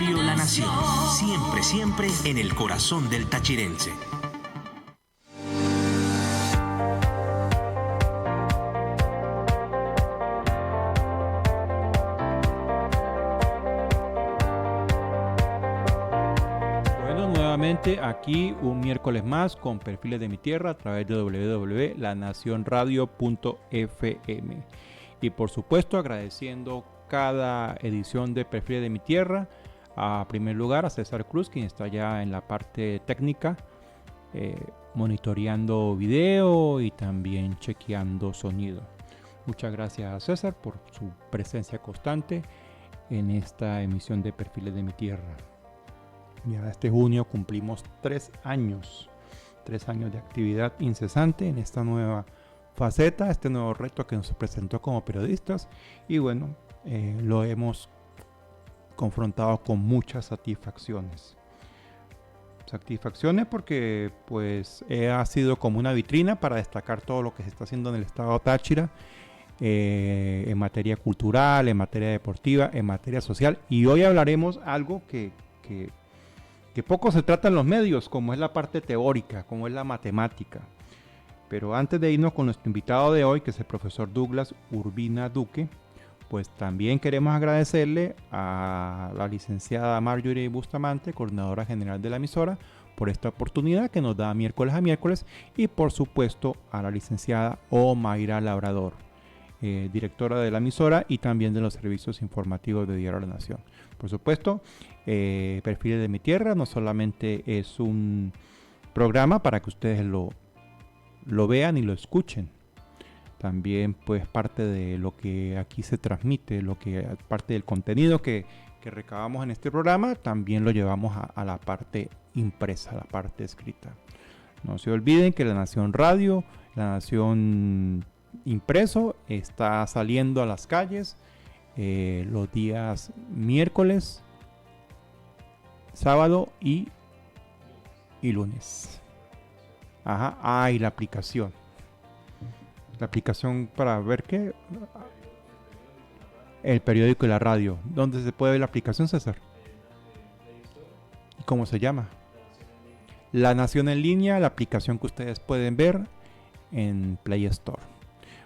Diario La Nación. Siempre, siempre en el corazón del tachirense. Aquí un miércoles más con Perfiles de mi Tierra a través de www.lanacionradio.fm y por supuesto agradeciendo cada edición de Perfiles de mi Tierra, a primer lugar a César Cruz, quien está ya en la parte técnica, monitoreando video y también chequeando sonido. Muchas gracias a César por su presencia constante en esta emisión de Perfiles de mi Tierra. Ya este junio cumplimos 3 años de actividad incesante en esta nueva faceta, este nuevo reto que nos presentó como periodistas, y bueno, lo hemos confrontado con muchas satisfacciones porque pues ha sido como una vitrina para destacar todo lo que se está haciendo en el estado Táchira, en materia cultural, en materia deportiva, en materia social, y hoy hablaremos algo que poco se trata en los medios, como es la parte teórica, como es la matemática. Pero antes de irnos con nuestro invitado de hoy, que es el profesor Douglas Urbina Duque, pues también queremos agradecerle a la licenciada Marjorie Bustamante, coordinadora general de la emisora, por esta oportunidad que nos da miércoles a miércoles, y por supuesto a la licenciada Omaira Labrador, directora de la emisora y también de los servicios informativos de Diario La Nación. Por supuesto, Perfiles de mi Tierra no solamente es un programa para que ustedes lo vean y lo escuchen, también pues parte de lo que aquí se transmite, parte del contenido que recabamos en este programa, también lo llevamos a la parte impresa, a la parte escrita. No se olviden que La Nación Radio, La Nación Impreso está saliendo a las calles los días miércoles, sábado y lunes. Y la aplicación para ver qué, el periódico y la radio. ¿Dónde se puede ver la aplicación, César? ¿Cómo se llama? La Nación en línea, la aplicación que ustedes pueden ver en Play Store.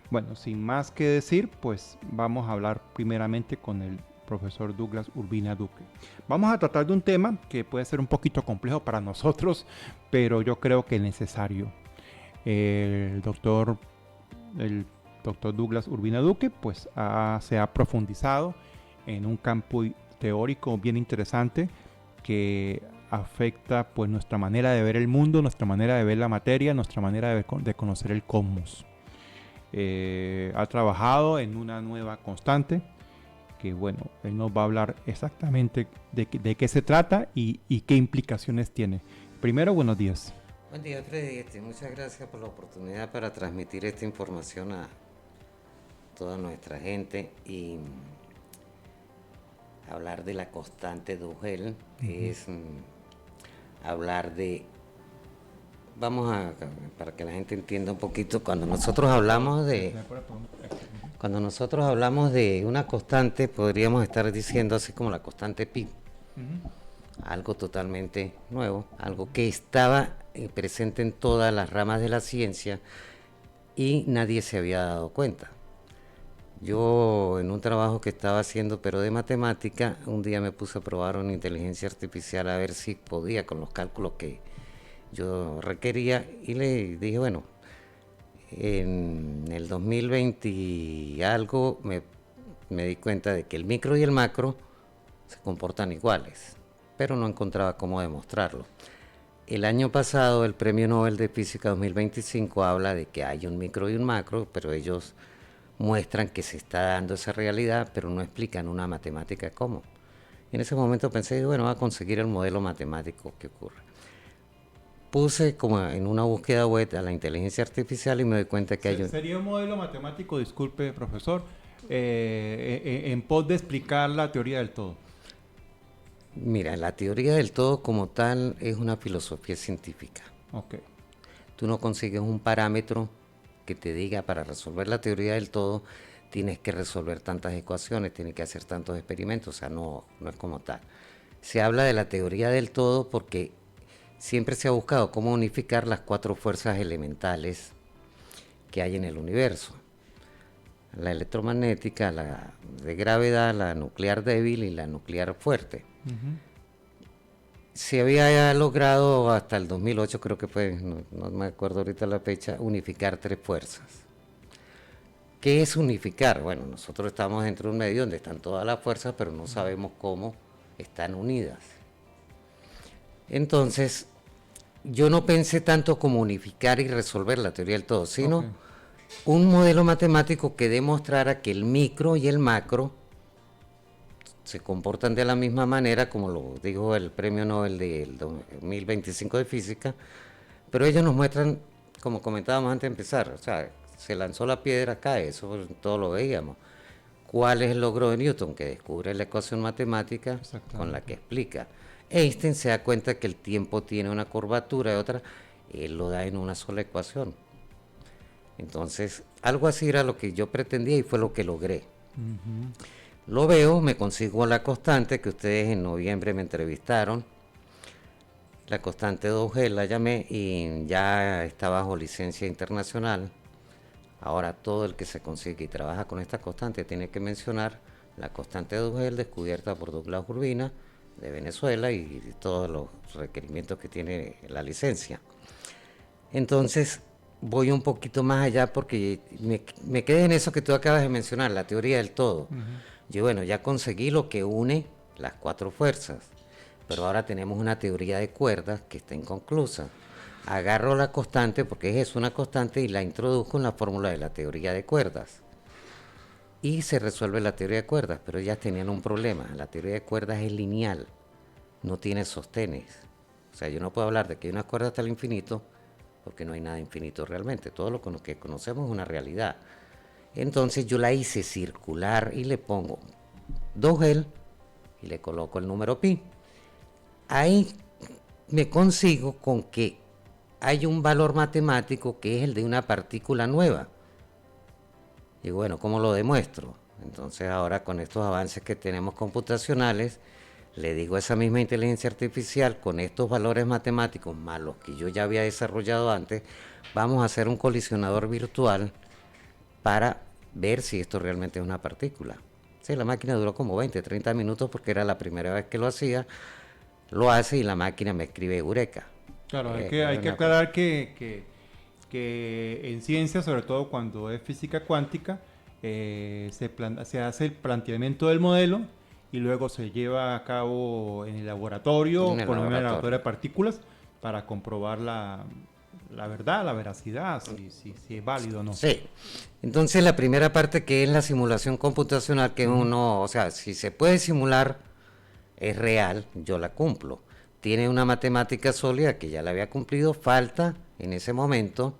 Bueno, sin más que decir, pues vamos a hablar primeramente con el profesor Douglas Urbina Duque. Vamos a tratar de un tema que puede ser un poquito complejo para nosotros, pero yo creo que es necesario. El doctor Douglas Urbina Duque pues se ha profundizado en un campo teórico bien interesante que afecta pues nuestra manera de ver el mundo, nuestra manera de ver la materia, nuestra manera de conocer el cosmos. Ha trabajado en una nueva constante que bueno, él nos va a hablar exactamente de qué se trata y qué implicaciones tiene. Primero, buenos días. Buen día, Freddy. Muchas gracias por la oportunidad para transmitir esta información a toda nuestra gente y hablar de la constante de Ugel, que es hablar de... para que la gente entienda un poquito, cuando nosotros hablamos de una constante, podríamos estar diciendo así como la constante pi, algo totalmente nuevo, algo que estaba presente en todas las ramas de la ciencia y nadie se había dado cuenta. Yo en un trabajo que estaba haciendo, pero de matemática, un día me puse a probar una inteligencia artificial a ver si podía con los cálculos que yo requería, y le dije, bueno, en el 2020 y algo me di cuenta de que el micro y el macro se comportan iguales, pero no encontraba cómo demostrarlo. El año pasado el Premio Nobel de Física 2025 habla de que hay un micro y un macro, pero ellos muestran que se está dando esa realidad, pero no explican una matemática cómo. Y en ese momento pensé, bueno, voy a conseguir el modelo matemático que ocurre. Puse como en una búsqueda web a la inteligencia artificial y me doy cuenta que hay un... Sería un modelo matemático, disculpe, profesor, en pos de explicar la teoría del todo. Mira, la teoría del todo como tal es una filosofía científica. Okay. Tú no consigues un parámetro que te diga para resolver la teoría del todo tienes que resolver tantas ecuaciones, tienes que hacer tantos experimentos, o sea, no es como tal. se habla de la teoría del todo porque siempre se ha buscado cómo unificar las 4 fuerzas elementales que hay en el universo. La electromagnética, la de gravedad, la nuclear débil y la nuclear fuerte. Se había logrado hasta el 2008, creo que fue, no me acuerdo ahorita la fecha, unificar 3 fuerzas. ¿Qué es unificar? Bueno, nosotros estamos dentro de un medio donde están todas las fuerzas, pero no sabemos cómo están unidas. Entonces, yo no pensé tanto como unificar y resolver la teoría del todo, sino un modelo matemático que demostrara que el micro y el macro se comportan de la misma manera, como lo dijo el premio Nobel del 2025 de física, pero ellos nos muestran, como comentábamos antes de empezar, o sea, se lanzó la piedra, cae, eso todos lo veíamos. ¿Cuál es el logro de Newton? Que descubre la ecuación matemática con la que explica. Einstein se da cuenta que el tiempo tiene una curvatura y otra, él lo da en una sola ecuación. Entonces, algo así era lo que yo pretendía y fue lo que logré. Lo veo, me consigo la constante que ustedes en noviembre me entrevistaron. La constante de Auger la llamé y ya está bajo licencia internacional. Ahora todo el que se consigue y trabaja con esta constante tiene que mencionar la constante de Auger descubierta por Douglas Urbina de Venezuela y todos los requerimientos que tiene la licencia. Entonces voy un poquito más allá porque me quedé en eso que tú acabas de mencionar, la teoría del todo. Yo bueno, ya conseguí lo que une las 4 fuerzas, pero ahora tenemos una teoría de cuerdas que está inconclusa. Agarro la constante, porque es una constante, y la introduzco en la fórmula de la teoría de cuerdas. Y se resuelve la teoría de cuerdas, pero ellas tenían un problema. La teoría de cuerdas es lineal, no tiene sostenes. O sea, yo no puedo hablar de que hay una cuerda hasta el infinito, porque no hay nada infinito realmente. Todo lo que conocemos es una realidad. Entonces yo la hice circular y le pongo 2L y le coloco el número pi. Ahí me consigo con que hay un valor matemático que es el de una partícula nueva. Y bueno, ¿cómo lo demuestro? Entonces ahora con estos avances que tenemos computacionales, le digo a esa misma inteligencia artificial, con estos valores matemáticos más los que yo ya había desarrollado antes, vamos a hacer un colisionador virtual para ver si esto realmente es una partícula. Sí, la máquina duró como 20, 30 minutos porque era la primera vez que lo hacía. Lo hace y la máquina me escribe Eureka. Claro, hay que aclarar que en ciencia, sobre todo cuando es física cuántica, se hace el planteamiento del modelo y luego se lleva a cabo en el laboratorio, por ejemplo en el laboratorio de partículas, para comprobar la verdad, la veracidad, si es válido o no. Sí. Entonces la primera parte, que es la simulación computacional, que uno, o sea, si se puede simular, es real, yo la cumplo. Tiene una matemática sólida que ya la había cumplido. Falta en ese momento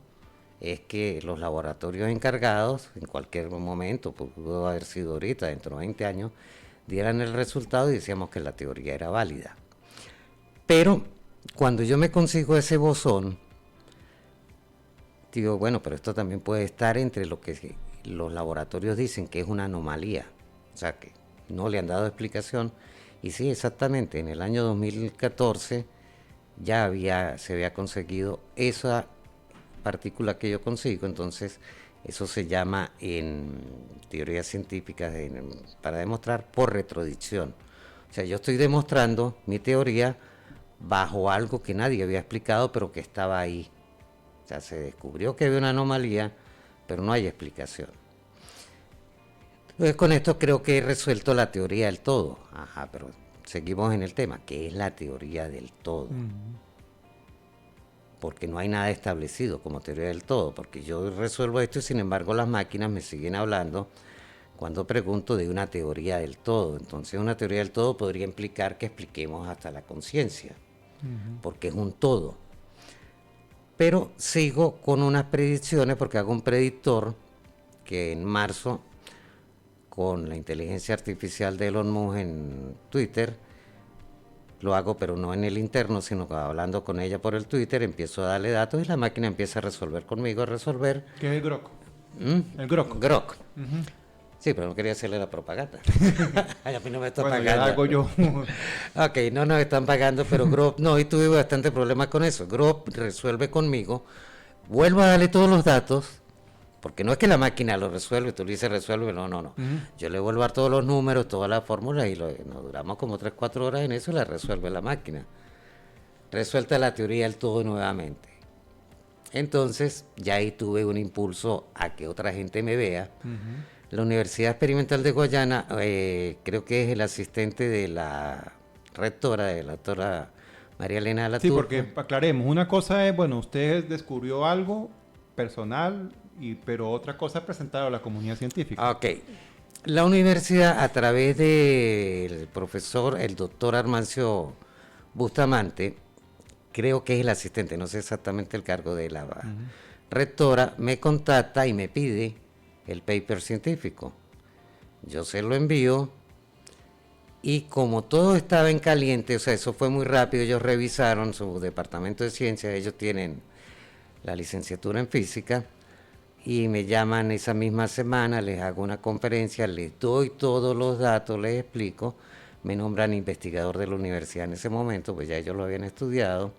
es que los laboratorios encargados, en cualquier momento, pudo haber sido ahorita, dentro de 20 años, dieran el resultado y decíamos que la teoría era válida. Pero cuando yo me consigo ese bosón, digo, bueno, pero esto también puede estar entre lo que los laboratorios dicen que es una anomalía, o sea que no le han dado explicación. Y sí, exactamente, en el año 2014 ya se había conseguido esa partícula que yo consigo, entonces eso se llama en teorías científicas para demostrar por retrodicción. O sea, yo estoy demostrando mi teoría bajo algo que nadie había explicado, pero que estaba ahí. O sea, se descubrió que había una anomalía, pero no hay explicación. Entonces con esto creo que he resuelto la teoría del todo. Ajá, pero seguimos en el tema, ¿qué es la teoría del todo? Porque no hay nada establecido como teoría del todo, porque yo resuelvo esto y sin embargo las máquinas me siguen hablando cuando pregunto de una teoría del todo. Entonces una teoría del todo podría implicar que expliquemos hasta la conciencia, porque es un todo. Pero sigo con unas predicciones porque hago un predictor que en marzo, con la inteligencia artificial de Elon Musk en Twitter, lo hago pero no en el interno, sino que hablando con ella por el Twitter, empiezo a darle datos y la máquina empieza a resolver conmigo, ¿Qué es el Grok? El Grok. Sí, pero no quería hacerle la propaganda. Ay, a mí no me está Bueno, ya pagando. hago yo. Ok, no nos están pagando, pero Grop, no, y tuve bastante problemas con eso. Grop resuelve conmigo, vuelvo a darle todos los datos, porque no es que la máquina lo resuelve, tú le dices resuelve, no, no, no. Yo le vuelvo a dar todos los números, todas las fórmulas, y nos duramos como 3, 4 horas en eso y la resuelve la máquina. Resuelta la teoría del todo nuevamente. Entonces, ya ahí tuve un impulso a que otra gente me vea. La Universidad Experimental de Guayana, creo que es el asistente de la rectora, de la doctora María Elena de la Sí, Turco. porque aclaremos, una cosa es, bueno, usted descubrió algo personal, pero otra cosa es presentarlo a la comunidad científica. Ok. La universidad, a través del profesor, el doctor Armancio Bustamante, creo que es el asistente, no sé exactamente el cargo de la rectora, me contacta y me pide el paper científico. Yo se lo envío y como todo estaba en caliente, o sea, eso fue muy rápido, ellos revisaron su departamento de ciencias, ellos tienen la licenciatura en física y me llaman esa misma semana, les hago una conferencia, les doy todos los datos, les explico, me nombran investigador de la universidad en ese momento, pues ya ellos lo habían estudiado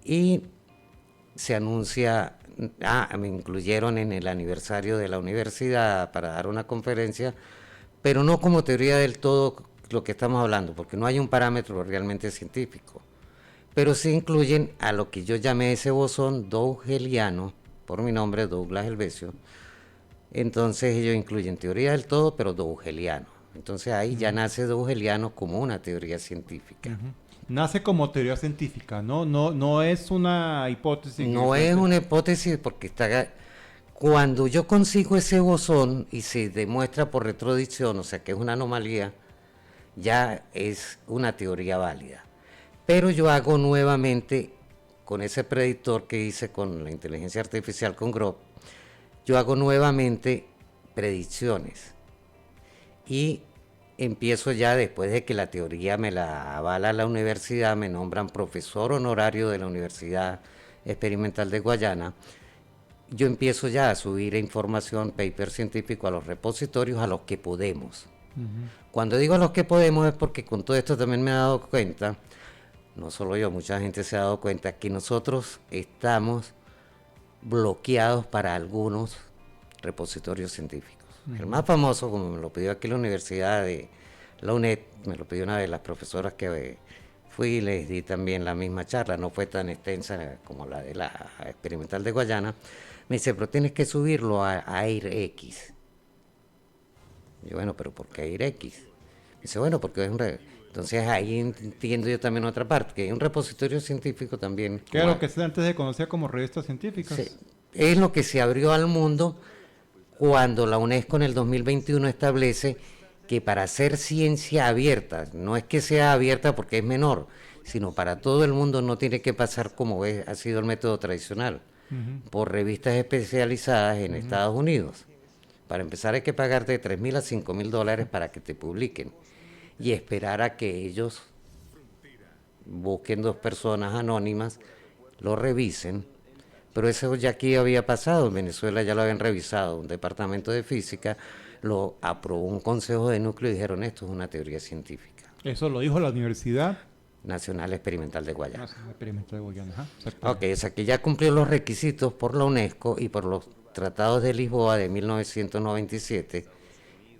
y se anuncia, me incluyeron en el aniversario de la universidad para dar una conferencia, pero no como teoría del todo lo que estamos hablando, porque no hay un parámetro realmente científico, pero sí incluyen a lo que yo llamé ese bosón dougeliano, por mi nombre, Douglas Helvesio. Entonces ellos incluyen teoría del todo, pero dougeliano. Entonces ahí ya nace dougeliano como una teoría científica. Nace como teoría científica, ¿no? No es una hipótesis. No es una hipótesis porque está... Cuando yo consigo ese bosón y se demuestra por retrodicción, o sea que es una anomalía, ya es una teoría válida. Pero yo hago nuevamente, con ese predictor que hice con la inteligencia artificial con Grok, yo hago nuevamente predicciones. Y empiezo ya después de que la teoría me la avala la universidad, me nombran profesor honorario de la Universidad Experimental de Guayana. Yo empiezo ya a subir información, paper científico a los repositorios a los que podemos. Cuando digo a los que podemos es porque con todo esto también me he dado cuenta, no solo yo, mucha gente se ha dado cuenta que nosotros estamos bloqueados para algunos repositorios científicos. El más famoso, como me lo pidió aquí la Universidad de la UNED, me lo pidió una de las profesoras que fui y les di también la misma charla, no fue tan extensa como la de la Experimental de Guayana. Me dice, pero tienes que subirlo a AIRX. Yo, bueno, pero ¿por qué AIRX? Me dice, bueno, porque es un... Entonces ahí entiendo yo también otra parte, que hay un repositorio científico también. Que era lo que antes se conocía como revistas científicas. Sí, es lo que se abrió al mundo cuando la UNESCO en el 2021 establece que para hacer ciencia abierta, no es que sea abierta porque es menor, sino para todo el mundo, no tiene que pasar como ha sido el método tradicional, por revistas especializadas en Estados Unidos. Para empezar hay que pagar de $3,000 a $5,000 para que te publiquen y esperar a que ellos busquen 2 personas anónimas, lo revisen. Pero eso ya aquí había pasado, en Venezuela ya lo habían revisado, un departamento de física lo aprobó un consejo de núcleo y dijeron esto es una teoría científica. Eso lo dijo la Universidad Nacional Experimental de Guayana. Nacional Experimental de Guayana. Ajá, Ok, o sea que ya cumplió los requisitos por la UNESCO y por los tratados de Lisboa de 1997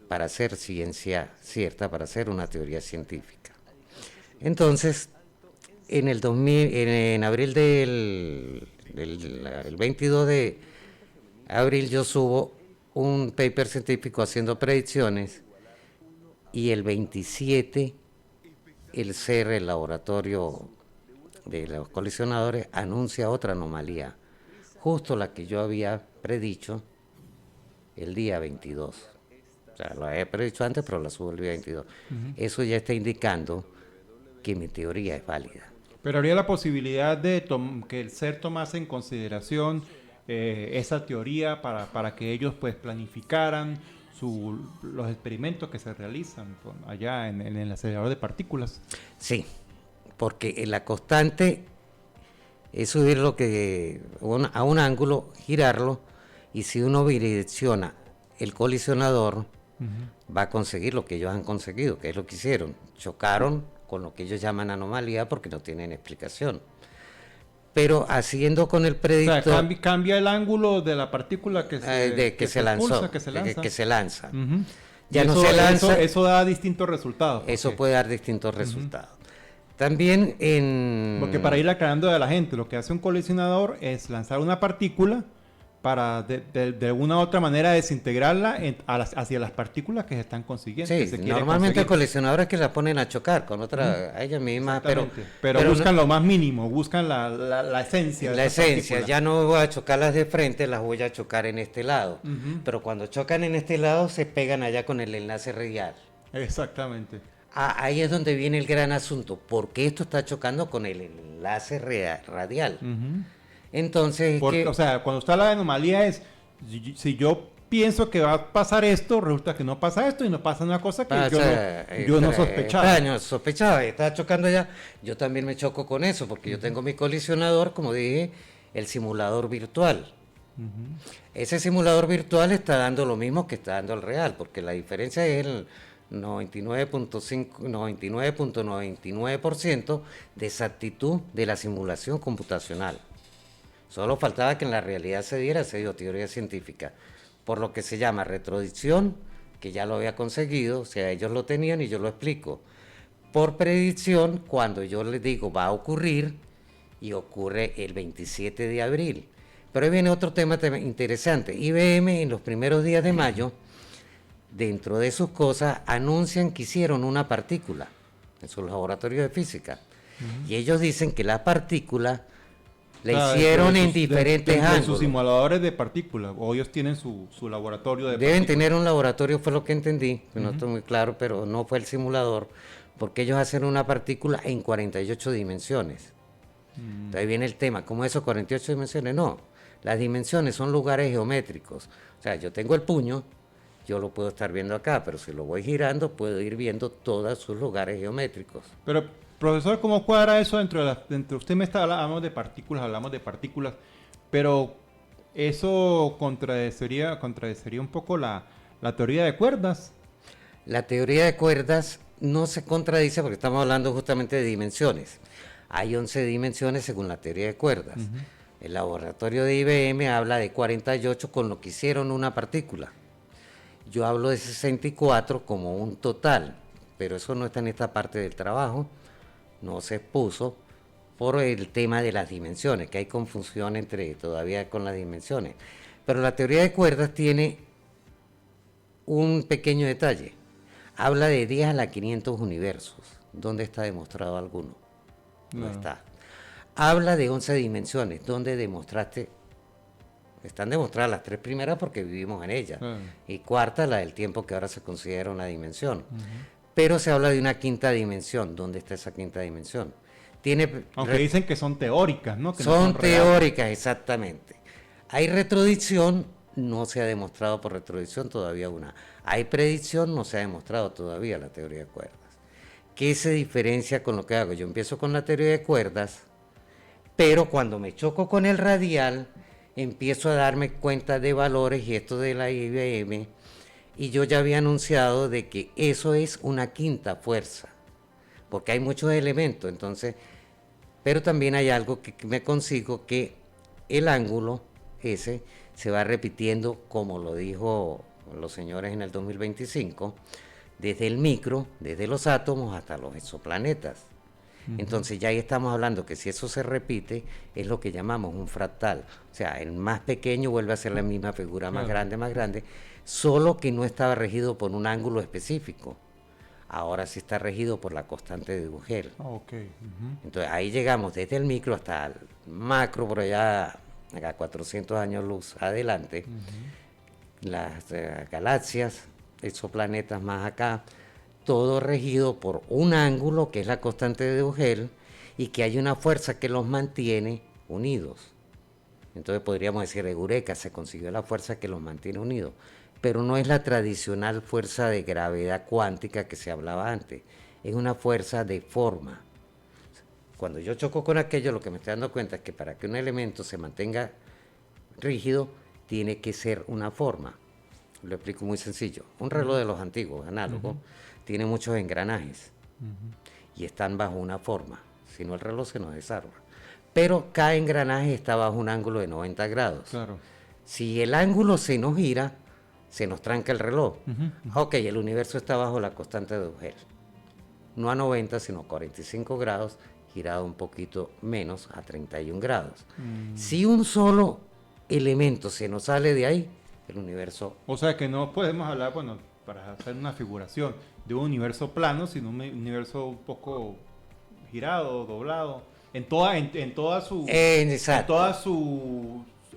para hacer ciencia cierta, para hacer una teoría científica. Entonces, en abril el 22 de abril yo subo un paper científico haciendo predicciones y el 27 el CER, el laboratorio de los colisionadores, anuncia otra anomalía, justo la que yo había predicho el día 22. O sea, lo había predicho antes, pero la subo el día 22. Eso ya está indicando que mi teoría es válida. Pero habría la posibilidad de que el CER tomase en consideración esa teoría para que ellos pues planificaran los experimentos que se realizan allá en el acelerador de partículas. Sí, porque la constante es subirlo a un ángulo, girarlo, y si uno bidirecciona el colisionador, va a conseguir lo que ellos han conseguido, que es lo que hicieron. Chocaron con lo que ellos llaman anomalía porque no tienen explicación. Pero haciendo con el predictor... O sea, cambia el ángulo de la partícula que se lanzó, que se lanza. que se lanza. Ya no eso, se lanza. Eso da distintos resultados. Eso puede dar distintos resultados. También Porque para ir aclarando a la gente, lo que hace un colisionador es lanzar una partícula para de una u otra manera desintegrarla hacia las partículas que se están consiguiendo. Sí, normalmente conseguir. Colisionadores que la ponen a chocar con otra, a ellas mismas, pero buscan lo más mínimo, buscan la esencia. La esencia, ya no voy a chocarlas de frente, las voy a chocar en este lado. Pero cuando chocan en este lado, se pegan allá con el enlace radial. Exactamente. Ahí es donde viene el gran asunto. ¿Por qué esto está chocando con el enlace radial? Entonces, o sea, cuando está la anomalía es, si yo pienso que va a pasar esto, resulta que no pasa esto y no pasa una cosa que yo no sospechaba. No sospechaba, estaba chocando allá. Yo también me choco con eso, porque yo tengo mi colisionador, como dije, el simulador virtual. Ese simulador virtual está dando lo mismo que está dando el real, porque la diferencia es el 99.99% de exactitud de la simulación computacional. Solo faltaba que en la realidad se dio teoría científica, por lo que se llama retrodicción, que ya lo había conseguido, o sea, ellos lo tenían y yo lo explico. Por predicción, cuando yo les digo va a ocurrir, y ocurre el 27 de abril. Pero ahí viene otro tema interesante. IBM en los primeros días de mayo, dentro de sus cosas, anuncian que hicieron una partícula en sus laboratorios de física. Y ellos dicen que la partícula la hicieron en diferentes ángulos. En sus simuladores de partículas, o ellos tienen su laboratorio de Deben partículas. tener un laboratorio, fue lo que entendí, no estoy muy claro, pero no fue el simulador, porque ellos hacen una partícula en 48 dimensiones. Entonces viene el tema, ¿cómo eso 48 dimensiones? No, las dimensiones son lugares geométricos. O sea, yo tengo el puño, yo lo puedo estar viendo acá, pero si lo voy girando, puedo ir viendo todos sus lugares geométricos. Pero, profesor, ¿cómo cuadra eso usted me está hablando de partículas, pero eso contradeciría un poco la teoría de cuerdas? La teoría de cuerdas no se contradice porque estamos hablando justamente de dimensiones. Hay 11 dimensiones según la teoría de cuerdas. El laboratorio de IBM habla de 48 con lo que hicieron una partícula. Yo hablo de 64 como un total, pero eso no está en esta parte del trabajo. No se expuso por el tema de las dimensiones, que hay confusión todavía con las dimensiones. Pero la teoría de cuerdas tiene un pequeño detalle. Habla de 10 a la 500 universos. ¿Dónde está demostrado alguno? No está. Habla de 11 dimensiones. ¿Dónde demostraste? Están demostradas las 3 primeras porque vivimos en ellas. Y cuarta, la del tiempo que ahora se considera una dimensión. Pero se habla de una quinta dimensión. ¿Dónde está esa quinta dimensión? Aunque dicen que son teóricas, ¿no? Que son no son teóricas, reales. Exactamente. Hay retrodicción, no se ha demostrado por retrodicción todavía una. Hay predicción, no se ha demostrado todavía la teoría de cuerdas. ¿Qué se diferencia con lo que hago? Yo empiezo con la teoría de cuerdas, pero cuando me choco con el radial, empiezo a darme cuenta de valores y esto de la IBM, y yo ya había anunciado de que eso es una quinta fuerza, porque hay muchos elementos, entonces, pero también hay algo que me consigo, que el ángulo ese se va repitiendo, como lo dijo los señores en el 2025, desde el micro, desde los átomos hasta los exoplanetas. Entonces ya ahí estamos hablando que si eso se repite, es lo que llamamos un fractal. O sea, el más pequeño vuelve a ser la misma figura, más grande, solo que no estaba regido por un ángulo específico. Ahora sí está regido por la constante de Duhem. Entonces ahí llegamos desde el micro hasta el macro, por allá a 400 años luz adelante. Las galaxias, exoplanetas más acá, todo regido por un ángulo que es la constante de Duhem y que hay una fuerza que los mantiene unidos. Entonces podríamos decir, eureka, se consiguió la fuerza que los mantiene unidos, pero no es la tradicional fuerza de gravedad cuántica que se hablaba antes, es una fuerza de forma. Cuando yo choco con aquello, lo que me estoy dando cuenta es que para que un elemento se mantenga rígido, tiene que ser una forma. Lo explico muy sencillo. Un reloj de los antiguos, análogos, tiene muchos engranajes y están bajo una forma. Si no, el reloj se nos desarma. Pero cada engranaje está bajo un ángulo de 90 grados. Claro. Si el ángulo se nos gira, se nos tranca el reloj. Ok, el universo está bajo la constante de Hubble. No a 90, sino a 45 grados, girado un poquito menos a 31 grados. Si un solo elemento se nos sale de ahí, el universo... O sea que no podemos hablar, bueno, para hacer una figuración de un universo plano, sino un universo un poco girado, doblado, en toda su... exacto.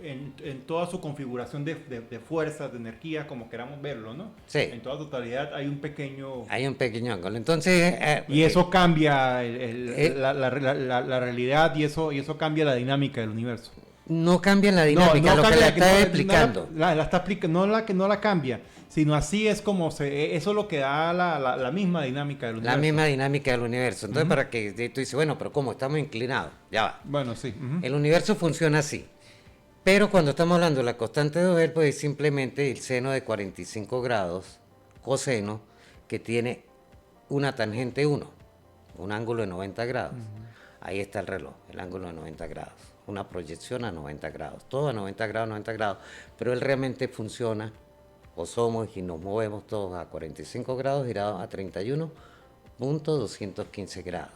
En toda su configuración de fuerzas, de energía, como queramos verlo, ¿no? Sí. En toda totalidad hay un pequeño... Hay un pequeño ángulo. Entonces... y eso cambia la realidad y eso cambia la dinámica del universo. No cambia la dinámica, lo que la está explicando. No la cambia, sino así es como eso es lo que da la misma dinámica del universo. La misma dinámica del universo. Entonces, para que tú dices, bueno, pero ¿cómo? Estamos inclinados. Ya va. Bueno, sí. El universo funciona así. Pero cuando estamos hablando de la constante de Hubble, pues es simplemente el seno de 45 grados, coseno, que tiene una tangente 1, un ángulo de 90 grados. Ahí está el reloj, el ángulo de 90 grados. Una proyección a 90 grados, todo a 90 grados, pero él realmente funciona, o somos y nos movemos todos a 45 grados girados a 31.215 grados.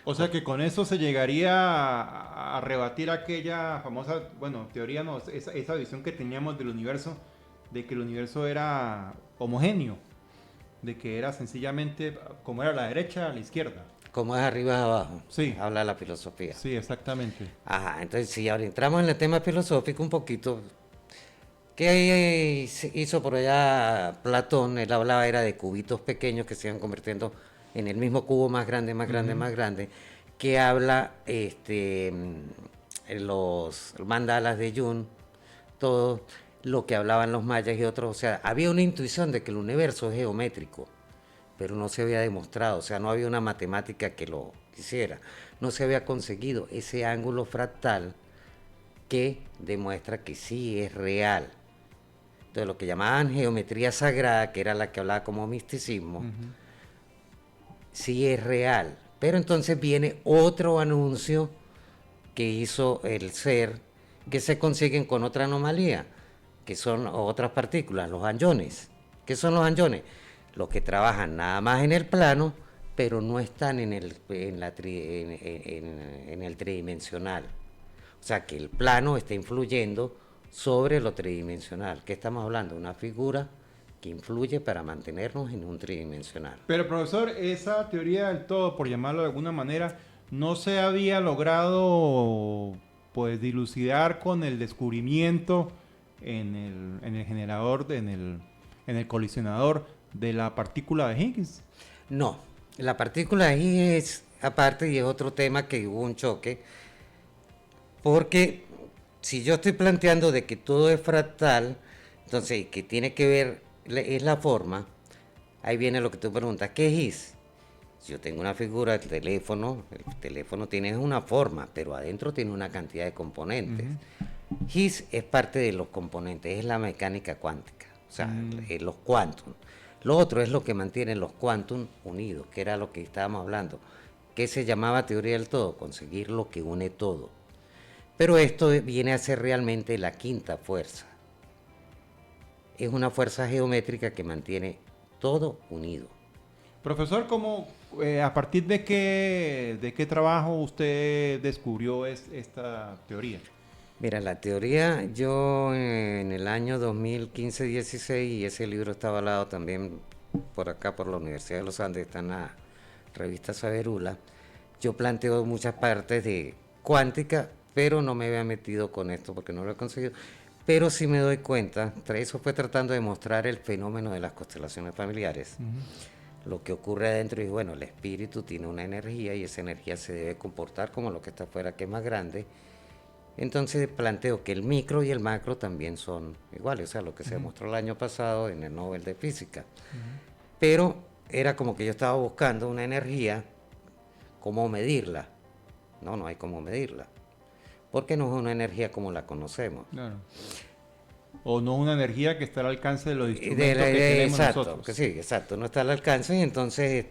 O sea que con eso se llegaría a rebatir aquella famosa, bueno, teoría, no, esa visión que teníamos del universo, de que el universo era homogéneo, de que era sencillamente como era la derecha a la izquierda. Como es arriba es abajo, sí. Habla la filosofía. Sí, exactamente. Ajá, entonces si ahora entramos en el tema filosófico un poquito, ¿qué hizo por allá Platón? Él hablaba era de cubitos pequeños que se iban convirtiendo en el mismo cubo más grande, más grande, que habla los mandalas de Jung, todo lo que hablaban los mayas y otros. O sea, había una intuición de que el universo es geométrico, pero no se había demostrado, o sea, no había una matemática que lo hiciera, no se había conseguido ese ángulo fractal que demuestra que sí es real. Entonces, lo que llamaban geometría sagrada, que era la que hablaba como misticismo, sí es real. Pero entonces viene otro anuncio que hizo el ser, que se consiguen con otra anomalía, que son otras partículas, los aniones. ¿Qué son los aniones? Los que trabajan nada más en el plano, pero no están en el tridimensional. O sea, que el plano está influyendo sobre lo tridimensional. ¿Qué estamos hablando? Una figura que influye para mantenernos en un tridimensional. Pero profesor, esa teoría del todo, por llamarlo de alguna manera, no se había logrado pues dilucidar con el descubrimiento en el generador, en el colisionador de la partícula de Higgs. No, la partícula de Higgs es aparte y es otro tema que hubo un choque, porque si yo estoy planteando de que todo es fractal, entonces que tiene que ver es la forma, ahí viene lo que tú preguntas, ¿qué es Higgs? Yo tengo una figura del teléfono, el teléfono tiene una forma, pero adentro tiene una cantidad de componentes. Higgs es parte de los componentes, es la mecánica cuántica, o sea, los quantum. Lo otro es lo que mantiene los quantum unidos, que era lo que estábamos hablando, que se llamaba teoría del todo, conseguir lo que une todo. Pero esto viene a ser realmente la quinta fuerza. Es una fuerza geométrica que mantiene todo unido. Profesor, ¿a partir de qué trabajo usted descubrió esta teoría? Mira, la teoría, yo en el año 2015-16, y ese libro está avalado también por acá, por la Universidad de los Andes, está en la revista Saberula, yo planteo muchas partes de cuántica, pero no me había metido con esto porque no lo he conseguido. Pero sí me doy cuenta, eso fue tratando de mostrar el fenómeno de las constelaciones familiares. Lo que ocurre adentro es, bueno, el espíritu tiene una energía y esa energía se debe comportar como lo que está afuera, que es más grande. Entonces planteo que el micro y el macro también son iguales, o sea, lo que se demostró el año pasado en el Nobel de Física. Pero era como que yo estaba buscando una energía, ¿cómo medirla? No hay cómo medirla, porque no es una energía como la conocemos. Claro. o no una energía que está al alcance de los instrumentos que tenemos exacto, nosotros. sí, exacto, no está al alcance. Y entonces,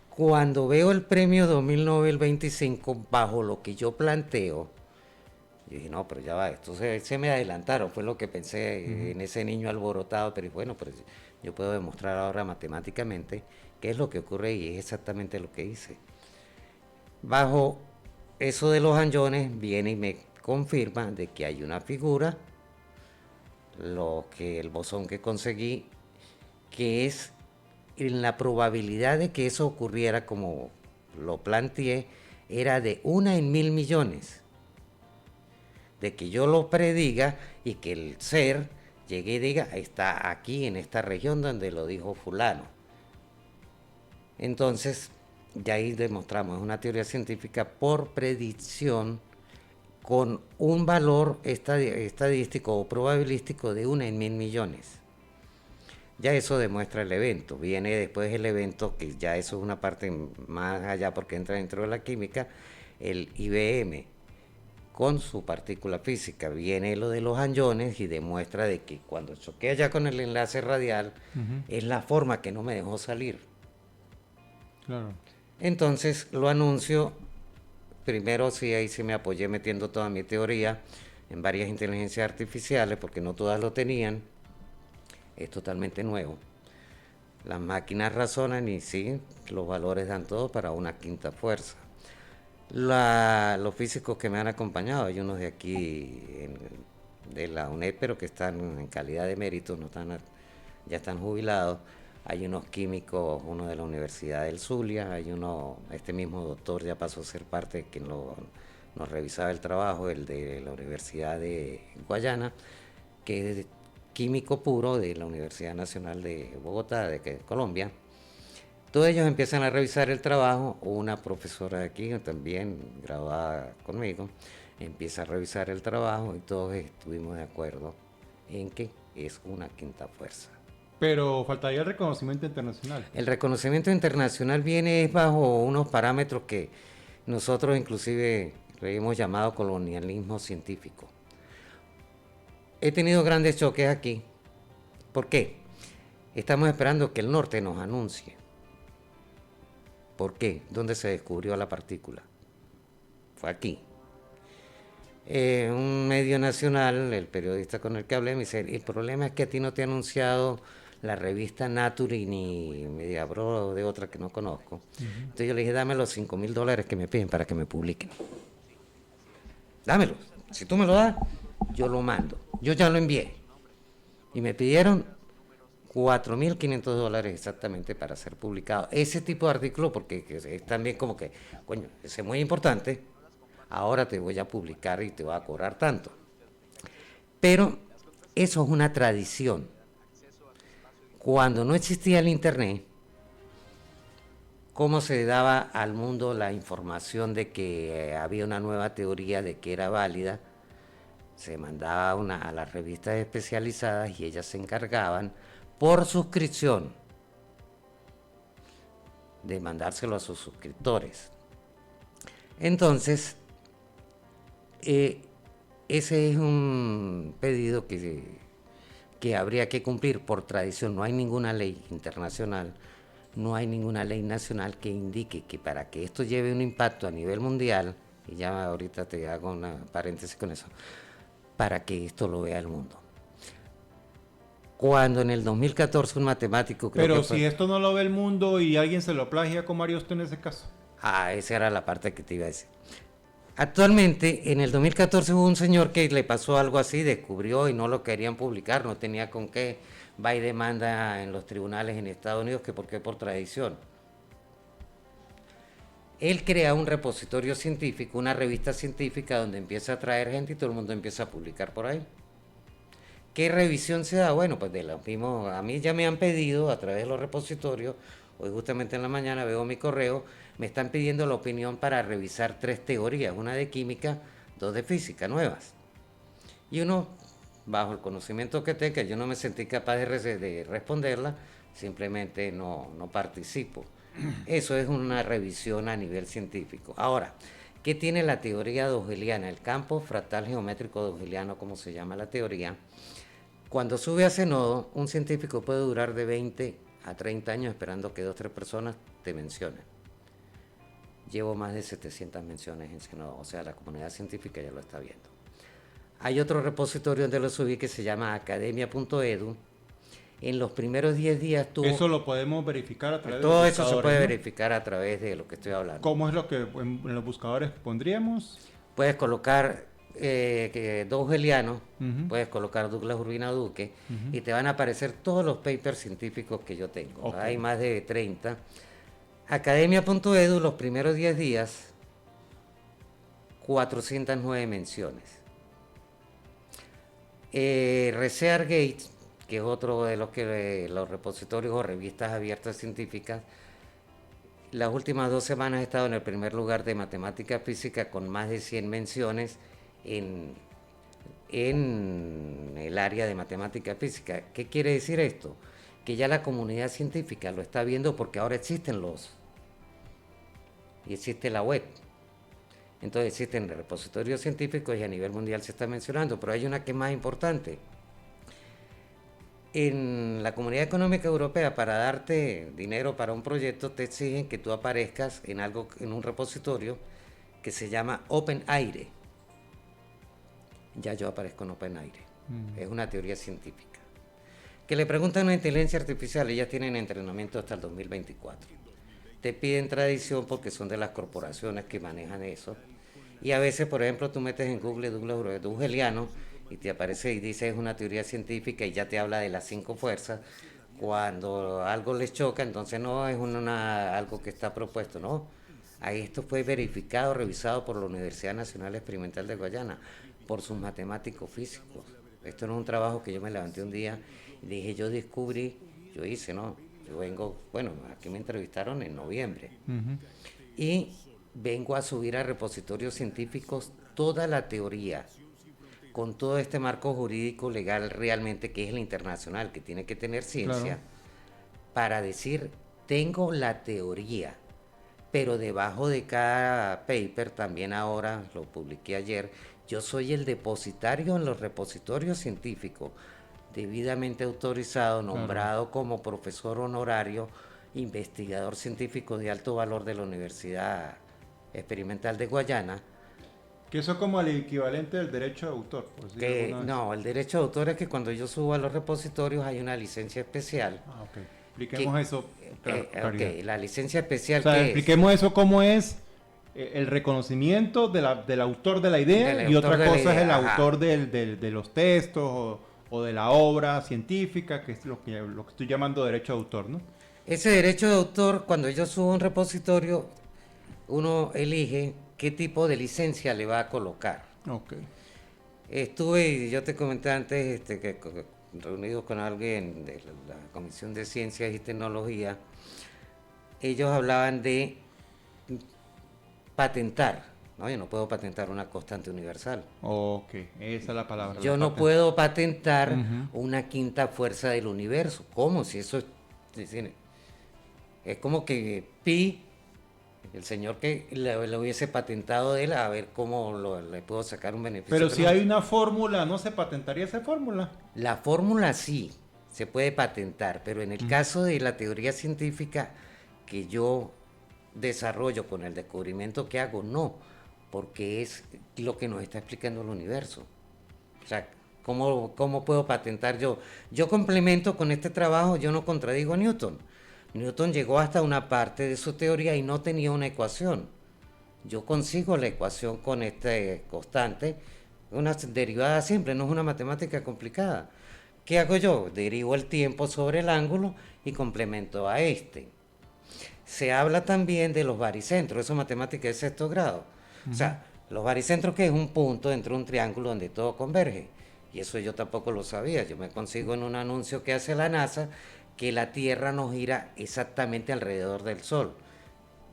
cuando veo el premio 2000 25 bajo lo que yo planteo, yo dije, no, pero ya va, esto se me adelantaron, fue lo que pensé en ese niño alborotado, pero bueno, pero yo puedo demostrar ahora matemáticamente qué es lo que ocurre y es exactamente lo que hice. Bajo eso de los anjones viene y me confirma de que hay una figura, el bosón que conseguí, que es en la probabilidad de que eso ocurriera como lo planteé, era de 1 en 1000 millones. De que yo lo prediga y que el ser llegue y diga, está aquí en esta región donde lo dijo fulano. Entonces, ya ahí demostramos, es una teoría científica por predicción con un valor estadístico o probabilístico de 1 en 1000 millones. Ya eso demuestra el evento. Viene después el evento, que ya eso es una parte más allá porque entra dentro de la química, el IBM con su partícula física. Viene lo de los anjones y demuestra de que cuando choquea ya con el enlace radial, es la forma que no me dejó salir. Claro. Entonces lo anuncio. Primero sí, ahí sí me apoyé metiendo toda mi teoría en varias inteligencias artificiales porque no todas lo tenían. Es totalmente nuevo. Las máquinas razonan y sí, los valores dan todo para una quinta fuerza. Los físicos que me han acompañado, hay unos de aquí de la UNED, pero que están en calidad de mérito, ya están jubilados. Hay unos químicos, uno de la Universidad del Zulia, hay este mismo doctor ya pasó a ser parte de quien nos revisaba el trabajo, el de la Universidad de Guayana, que es químico puro de la Universidad Nacional de Bogotá, de Colombia. Todos ellos empiezan a revisar el trabajo. Una profesora de aquí, también graduada conmigo, empieza a revisar el trabajo y todos estuvimos de acuerdo en que es una quinta fuerza. Pero faltaría el reconocimiento internacional. El reconocimiento internacional viene bajo unos parámetros que nosotros inclusive le hemos llamado colonialismo científico. He tenido grandes choques aquí. ¿Por qué? Estamos esperando que el norte nos anuncie. ¿Por qué? ¿Dónde se descubrió la partícula? Fue aquí. Un medio nacional, el periodista con el que hablé, me dice, el problema es que a ti no te ha anunciado la revista Nature ni me habló de otra que no conozco. Entonces yo le dije, dame los $5,000 que me piden para que me publiquen. Dámelos. Si tú me lo das, yo lo mando. Yo ya lo envié. Y me pidieron $4,500 exactamente para ser publicado. Ese tipo de artículo, porque es también como que, coño, ese es muy importante, ahora te voy a publicar y te voy a cobrar tanto. Pero eso es una tradición. Cuando no existía el internet, ¿cómo se daba al mundo la información de que había una nueva teoría de que era válida? Se mandaba a las revistas especializadas y ellas se encargaban por suscripción de mandárselo a sus suscriptores. Entonces, ese es un pedido que habría que cumplir por tradición. No hay ninguna ley internacional, no hay ninguna ley nacional que indique que para que esto lleve un impacto a nivel mundial, y ya ahorita te hago una paréntesis con eso, para que esto lo vea el mundo. Cuando en el 2014 un matemático... Pero si esto no lo ve el mundo y alguien se lo plagia, ¿cómo haría usted en ese caso? Esa era la parte que te iba a decir. Actualmente, en el 2014 hubo un señor que le pasó algo así, descubrió y no lo querían publicar, no tenía con qué, va y demanda en los tribunales en Estados Unidos que porque por tradición. Él crea un repositorio científico, una revista científica donde empieza a traer gente y todo el mundo empieza a publicar por ahí. ¿Qué revisión se da? Bueno, pues de los mismos, a mí ya me han pedido a través de los repositorios, hoy justamente en la mañana veo mi correo, me están pidiendo la opinión para revisar 3 teorías, una de química, 2 de física, nuevas. Y uno, bajo el conocimiento que tenga, yo no me sentí capaz de responderla, simplemente no participo. Eso es una revisión a nivel científico. Ahora, ¿Qué tiene la teoría dogeliana? El campo fractal geométrico dogeliano, como se llama la teoría. Cuando sube a ese nodo, un científico puede durar de 20 a 30 años esperando que 2 o 3 personas te mencionen. Llevo más de 700 menciones en ese nodo, o sea, la comunidad científica ya lo está viendo. Hay otro repositorio donde lo subí que se llama academia.edu. En los primeros 10 días tuvo... Eso lo podemos verificar a través de Todo los eso se buscadores, puede ¿no? verificar a través de lo que estoy hablando. ¿Cómo es lo que en los buscadores pondríamos? Puedes colocar dogeliano, Ujú. puedes colocar Douglas Urbina Duque, y te van a aparecer todos los papers científicos que yo tengo. Ok. Hay más de 30. Academia.edu, los primeros 10 días, 409 menciones. ResearchGate, que es otro de los repositorios o revistas abiertas científicas, las últimas 2 semanas he estado en el primer lugar de matemática física con más de 100 menciones en el área de matemática física. ¿Qué quiere decir esto? Que ya la comunidad científica lo está viendo porque ahora existen y existe la web. Entonces existen repositorios científicos y a nivel mundial se está mencionando, pero hay una que es más importante. En la Comunidad Económica Europea, para darte dinero para un proyecto, te exigen que tú aparezcas en un repositorio que se llama OpenAIRE. Ya yo aparezco en OpenAIRE. Es una teoría científica. Que le preguntan a la inteligencia artificial, ellas tienen entrenamiento hasta el 2024. Te piden tradición porque son de las corporaciones que manejan eso. Y a veces, por ejemplo, tú metes en Google Douglas Dugeliano y te aparece y dice es una teoría científica y ya te habla de las 5 fuerzas. Cuando algo les choca, entonces no es algo que está propuesto, no. Ahí esto fue verificado, revisado por la Universidad Nacional Experimental de Guayana, por sus matemáticos físicos. Esto no es un trabajo que yo me levanté un día y dije, yo hice, ¿no? Yo vengo, bueno, aquí me entrevistaron en noviembre. Y vengo a subir a repositorios científicos toda la teoría, con todo este marco jurídico legal realmente que es el internacional, que tiene que tener ciencia, Claro. para decir, tengo la teoría, pero debajo de cada paper, también ahora, lo publiqué ayer, yo soy el depositario en los repositorios científicos, debidamente autorizado, nombrado como profesor honorario, investigador científico de alto valor de la Universidad Experimental de Guayana. Que eso es como el equivalente del derecho de autor. Por decirlo alguna vez. No, el derecho de autor es que cuando yo subo a los repositorios hay una licencia especial. Ah, ok. Expliquemos eso. Ok, la licencia especial O sea, que expliquemos eso cómo es el reconocimiento del autor de la idea Del y autor otra de la cosa es idea, el ajá. autor de los textos o de la obra científica, que es lo que estoy llamando derecho de autor, ¿no? ese derecho de autor, cuando yo subo a un repositorio, uno elige qué tipo de licencia le va a colocar. Ok. Yo te comenté antes, reunido con alguien de la Comisión de Ciencias y Tecnología, ellos hablaban de patentar, ¿no? Yo no puedo patentar una constante universal. Ok, esa es la palabra. Yo la no patente. puedo patentar Ujú. una quinta fuerza del universo. ¿Cómo? Si eso es como que Pi, el señor que le hubiese patentado de él, a ver cómo le puedo sacar un beneficio. Pero si no. hay una fórmula, ¿no se patentaría esa fórmula? La fórmula sí se puede patentar, pero en el caso de la teoría científica que yo desarrollo con el descubrimiento que hago, no, porque es lo que nos está explicando el universo. O sea, ¿cómo puedo patentar yo? Yo complemento con este trabajo, yo no contradigo a Newton. Newton llegó hasta una parte de su teoría y no tenía una ecuación. Yo consigo la ecuación con este constante, una derivada simple, no es una matemática complicada. ¿Qué hago yo? Derivo el tiempo sobre el ángulo y complemento a este. Se habla también de los baricentros, eso es matemática de 6º grado. O sea, los baricentros que es un punto dentro de un triángulo donde todo converge. Y eso yo tampoco lo sabía. Yo me consigo en un anuncio que hace la NASA que la Tierra no gira exactamente alrededor del Sol.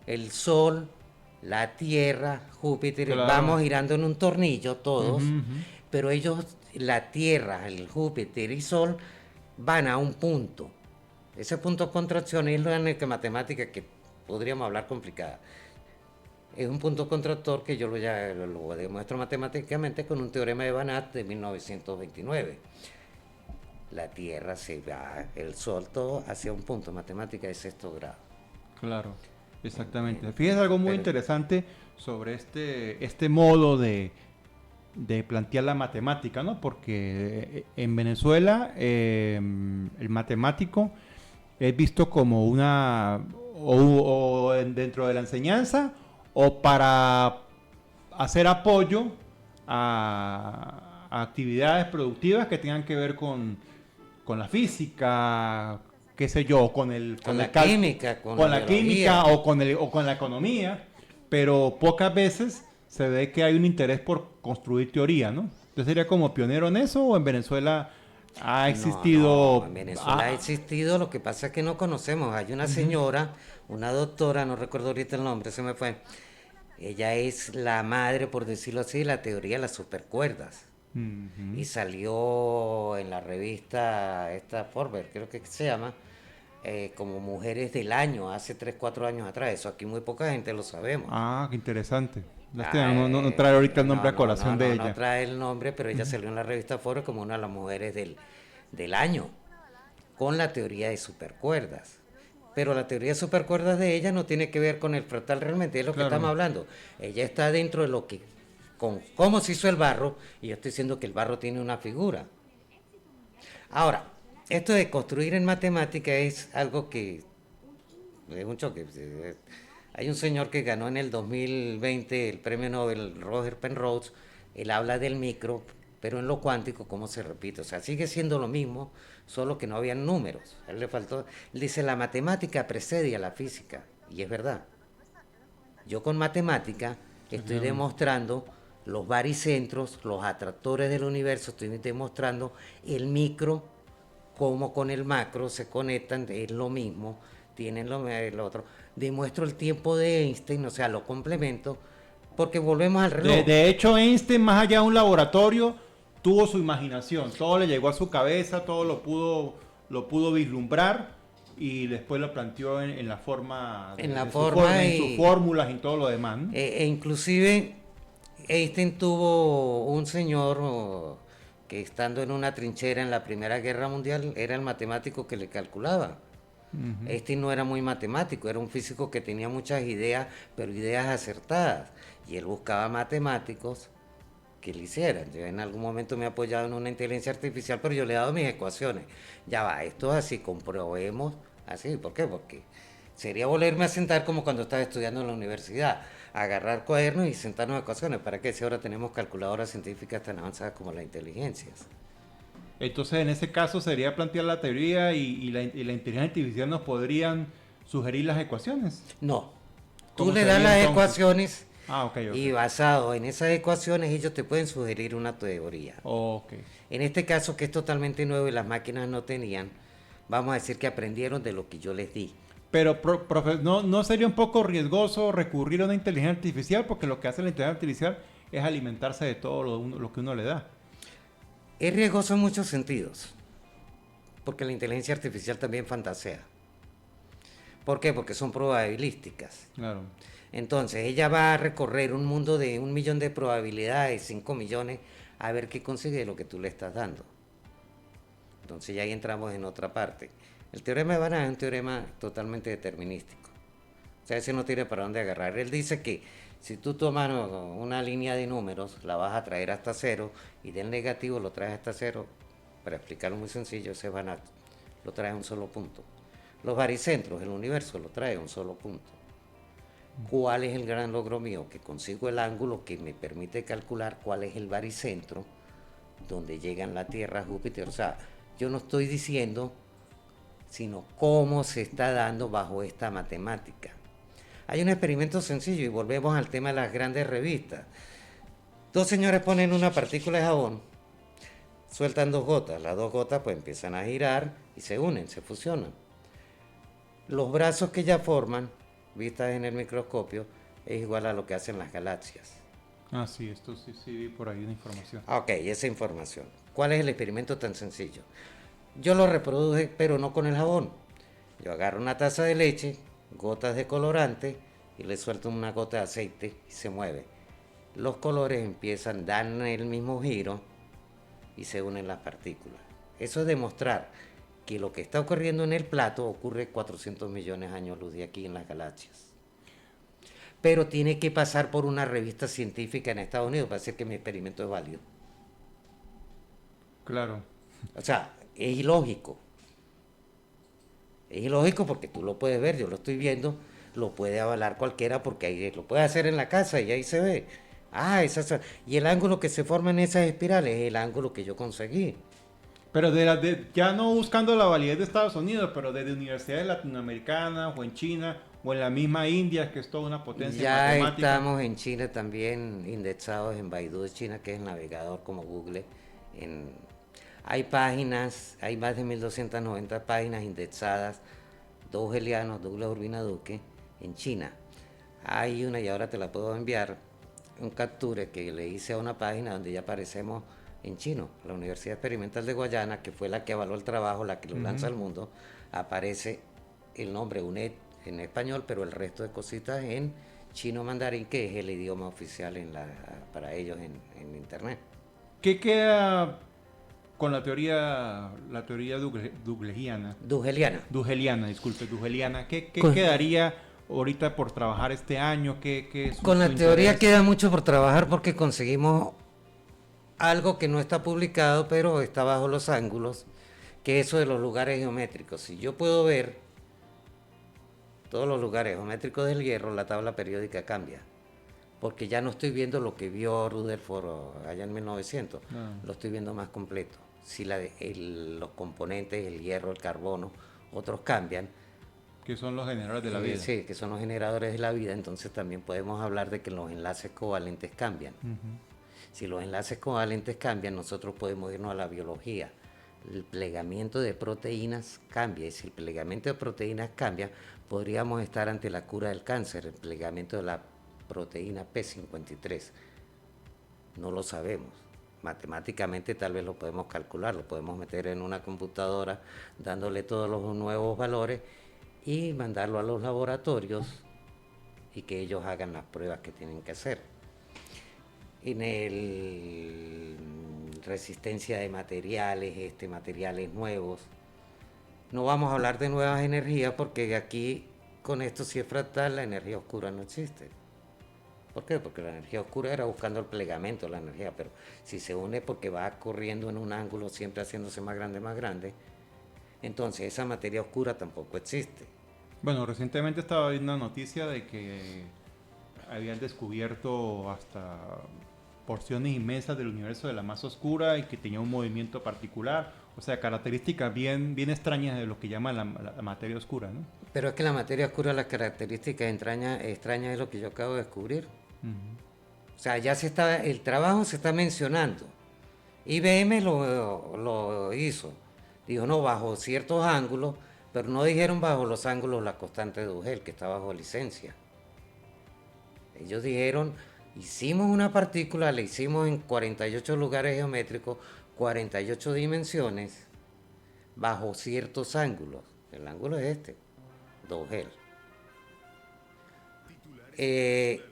El Sol, la Tierra, Júpiter, Claro. vamos girando en un tornillo todos, Ujú. pero ellos, la Tierra, el Júpiter y Sol, van a un punto. Ese punto de contracción es la única matemática que podríamos hablar complicada. es un punto contractor que yo lo demuestro matemáticamente con un teorema de Banach de 1929. La Tierra se va, el Sol, todo hacia un punto, matemática de sexto grado. Claro, exactamente. Fíjese algo muy Pero- interesante sobre este modo de plantear la matemática, ¿no? Porque en Venezuela el matemático es visto como dentro de la enseñanza o para hacer apoyo a actividades productivas que tengan que ver con la física, qué sé yo, Con la cal- química, con con la la química biología. o con la economía, pero pocas veces se ve que hay un interés por construir teoría, ¿no? ¿Usted sería como pionero en eso o en Venezuela ha No, existido? en Venezuela ha existido, lo que pasa es que no conocemos. Hay una señora, una doctora, no recuerdo ahorita el nombre, se me fue. Ella es la madre, por decirlo así, de la teoría de las supercuerdas. Ujú. Y salió en la revista esta Forbes, creo que se llama, como Mujeres del Año, hace 3 4 años atrás. Eso aquí muy poca gente lo sabemos. Ah, qué interesante. Lástima, no trae ahorita el nombre No, a colación de no ella. trae el nombre, pero ella salió en la revista Forbes como una de las mujeres del año, con la teoría de supercuerdas. Pero la teoría de supercuerdas de ella no tiene que ver con el fractal realmente, es lo que estamos Claro. hablando. Ella está dentro de lo que, con cómo se hizo el barro, y yo estoy diciendo que el barro tiene una figura. Ahora, esto de construir en matemática es algo que es un choque. Hay un señor que ganó en el 2020 el premio Nobel, Roger Penrose. Él habla del micro, pero en lo cuántico, ¿cómo se repite? O sea, sigue siendo lo mismo, solo que no habían números. A él le faltó. Él dice: la matemática precede a la física. Y es verdad. Yo con matemática estoy Claro. demostrando los baricentros, los atractores del universo, estoy demostrando el micro, cómo con el macro se conectan, es lo mismo, tienen lo otro. Demuestro el tiempo de Einstein, o sea, lo complemento, porque volvemos al reloj. De hecho, Einstein, más allá de un laboratorio, tuvo su imaginación. Todo le llegó a su cabeza, todo lo pudo vislumbrar y después lo planteó en la forma, En la de forma en sus y fórmulas y todo lo demás, ¿no? inclusive Einstein tuvo un señor que estando en una trinchera en la Primera Guerra Mundial era el matemático que le calculaba. Ujú. Einstein no era muy matemático, era un físico que tenía muchas ideas, pero ideas acertadas. Y él buscaba matemáticos que le hicieran. Yo en algún momento me he apoyado en una inteligencia artificial, pero yo le he dado mis ecuaciones. Ya va, esto es así, comprobemos así. ¿Por qué? Porque sería volverme a sentar como cuando estaba estudiando en la universidad, agarrar cuadernos y sentarnos a ecuaciones. ¿Para qué? Si ahora tenemos calculadoras científicas tan avanzadas como las inteligencias. Entonces, en ese caso, sería plantear la teoría y la inteligencia artificial nos podrían sugerir las ecuaciones. No, tú ¿Cómo le das sería las entonces? ecuaciones Ah, ok, y ok. basado en esas ecuaciones ellos te pueden sugerir una teoría. Ok. En este caso, que es totalmente nuevo y las máquinas no tenían, vamos a decir que aprendieron de lo que yo les di. Pero, profe, ¿no sería un poco riesgoso recurrir a una inteligencia artificial? Porque lo que hace la inteligencia artificial es alimentarse de todo lo que uno le da. Es riesgoso en muchos sentidos, porque la inteligencia artificial también fantasea. ¿Por qué? Porque son probabilísticas. Claro. Entonces, ella va a recorrer un mundo de 1 millón de probabilidades, 5 millones, a ver qué consigue de lo que tú le estás dando. Entonces, ya ahí entramos en otra parte. El teorema de Banach es un teorema totalmente determinístico. O sea, ese no tiene para dónde agarrar. Él dice que si tú tomas una línea de números, la vas a traer hasta cero, y del negativo lo traes hasta cero. Para explicarlo muy sencillo, ese es Banach. Lo traes a un solo punto. Los baricentros, el universo lo trae a un solo punto. ¿Cuál es el gran logro mío? Que consigo el ángulo que me permite calcular cuál es el baricentro donde llegan la Tierra, Júpiter. O sea, yo no estoy diciendo, sino cómo se está dando bajo esta matemática. Hay un experimento sencillo y volvemos al tema de las grandes revistas. Dos señores ponen una partícula de jabón, sueltan 2 gotas, las 2 gotas pues empiezan a girar y se unen, se fusionan. Los brazos que ya forman, vistas en el microscopio, es igual a lo que hacen las galaxias. Ah, sí, esto sí vi por ahí una información. Ok, esa información. ¿Cuál es el experimento tan sencillo? Yo lo reproduje, pero no con el jabón. Yo agarro una taza de leche, gotas de colorante y le sueltan una gota de aceite y se mueve. Los colores empiezan, dan el mismo giro y se unen las partículas. Eso es demostrar que lo que está ocurriendo en el plato ocurre 400 millones de años luz de aquí en las galaxias. Pero tiene que pasar por una revista científica en Estados Unidos para decir que mi experimento es válido. Claro. O sea, es ilógico. Es ilógico porque tú lo puedes ver, yo lo estoy viendo, lo puede avalar cualquiera porque ahí lo puede hacer en la casa y ahí se ve. Ah, y el ángulo que se forma en esas espirales es el ángulo que yo conseguí. Pero ya no buscando la validez de Estados Unidos, pero desde universidades latinoamericanas o en China o en la misma India, que es toda una potencia Ya matemática. estamos en China también indexados en Baidu de China, que es el navegador como Google. Hay páginas, hay más de 1290 páginas indexadas, Douglas Urbina Duque, en China. Hay una, y ahora te la puedo enviar, un capture que le hice a una página donde ya aparecemos en chino. La Universidad Experimental de Guayana, que fue la que avaló el trabajo, la que lo lanza al mundo, aparece el nombre UNED en español, pero el resto de cositas en chino mandarín, que es el idioma oficial para ellos en internet. ¿Qué queda con la teoría Dugeliana. Dugeliana? ¿Qué quedaría ahorita por trabajar este año? Con la teoría queda mucho por trabajar porque conseguimos algo que no está publicado, pero está bajo los ángulos, que es eso de los lugares geométricos. Si yo puedo ver todos los lugares geométricos del hierro, la tabla periódica cambia. Porque ya no estoy viendo lo que vio Rutherford allá en 1900, lo estoy viendo más completo. Si los componentes, el hierro, el carbono, otros cambian. Que son los generadores de la vida. Sí, que son los generadores de la vida, entonces también podemos hablar de que los enlaces covalentes cambian. Si los enlaces covalentes cambian, nosotros podemos irnos a la biología. El plegamiento de proteínas cambia, y si el plegamiento de proteínas cambia, podríamos estar ante la cura del cáncer, el plegamiento de la proteína P53. No lo sabemos. Matemáticamente tal vez lo podemos calcular, lo podemos meter en una computadora dándole todos los nuevos valores y mandarlo a los laboratorios y que ellos hagan las pruebas que tienen que hacer. En el resistencia de materiales, materiales nuevos. No vamos a hablar de nuevas energías porque aquí con esto si es fractal la energía oscura no existe. ¿Por qué? Porque la energía oscura era buscando el plegamento de la energía, pero si se une porque va corriendo en un ángulo siempre haciéndose más grande, entonces esa materia oscura tampoco existe. Bueno, recientemente estaba viendo una noticia de que habían descubierto hasta porciones inmensas del universo de la masa oscura y que tenía un movimiento particular, o sea, características bien extrañas de lo que llaman la materia oscura, ¿no? Pero es que la materia oscura, las características extrañas es lo que yo acabo de descubrir. O sea, el trabajo se está mencionando. IBM lo hizo. Dijo, no, bajo ciertos ángulos, pero no dijeron bajo los ángulos la constante de Duhel, que está bajo licencia. Ellos dijeron, hicimos una partícula, la hicimos en 48 lugares geométricos, 48 dimensiones, bajo ciertos ángulos. El ángulo es Duhel.